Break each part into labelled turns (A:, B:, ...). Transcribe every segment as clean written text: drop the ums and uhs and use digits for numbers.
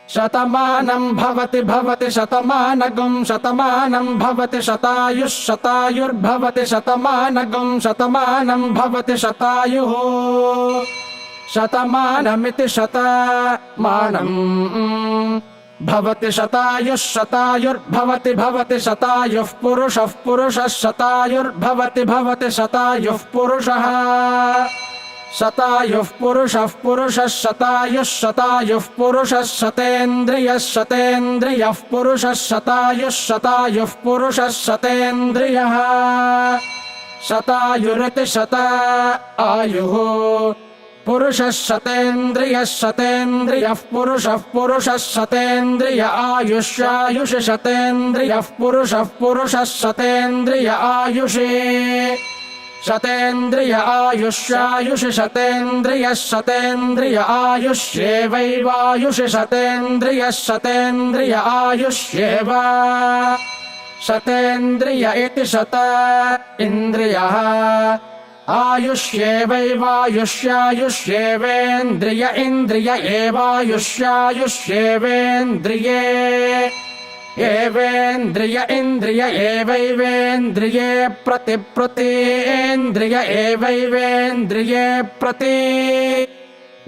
A: शतमानं भवति भवति शतमानगं शतमानं भवति शतायुः शतायुर्भवति शतमानगं शतमानं भवति शतायुः शतमानमिति शतमानं भवति शतायुः शतायुर्भवति भवति शतायुः पुरुषः पुरुषः शतायुर्भवति भवति शतायुः पुरुषः शतायुः पुरुषः पुरुषः शतायुः शतायुः पुरुषः शतेन्द्रियः शतेन्द्रियः पुरुषः शतायुः शतायुः पुरुषः शतेन्द्रियः शतायुरिति शतायुः पुरुषः शतेन्द्रियः शतेन्द्रियः पुरुषः पुरुषः शतेन्द्रिय आयुष्यायुष शतेन्द्रियः पुरुषः पुरुषः शतेन्द्रिय आयुषे शतेन्द्रिय आयुष्यायुष शतेन्द्रियः शतेन्द्रिय आयुष्येवैवायुष शतेन्द्रियः शतेन्द्रिय आयुष्येव शतेन्द्रिय इति शत इन्द्रियः आयुष्येवैवायुष्यायुष्येवेन्द्रिय इन्द्रिय एवायुष्यायुष्येवेन्द्रिये एवेन्द्रिय इन्द्रिय एवैवेन्द्रिये प्रतिप्रतीन्द्रिय एवैवेन्द्रिये प्रति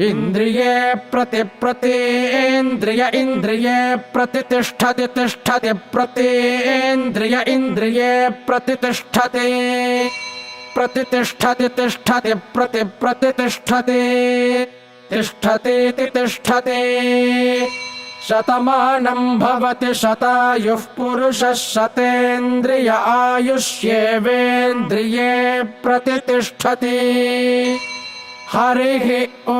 A: इन्द्रिये प्रतिप्रतीन्द्रिय इन्द्रिये प्रतितिष्ठति तिष्ठति प्रतीन्द्रिय इन्द्रिये प्रतितिष्ठति प्रतितिष्ठति तिष्ठति प्रतिप्रतितिष्ठति तिष्ठतीति तिष्ठति शतमानं भवति शतायुः पुरुषः शतेन्द्रिय आयुष्येवेन्द्रिये प्रतितिष्ठति हरिः ॐ।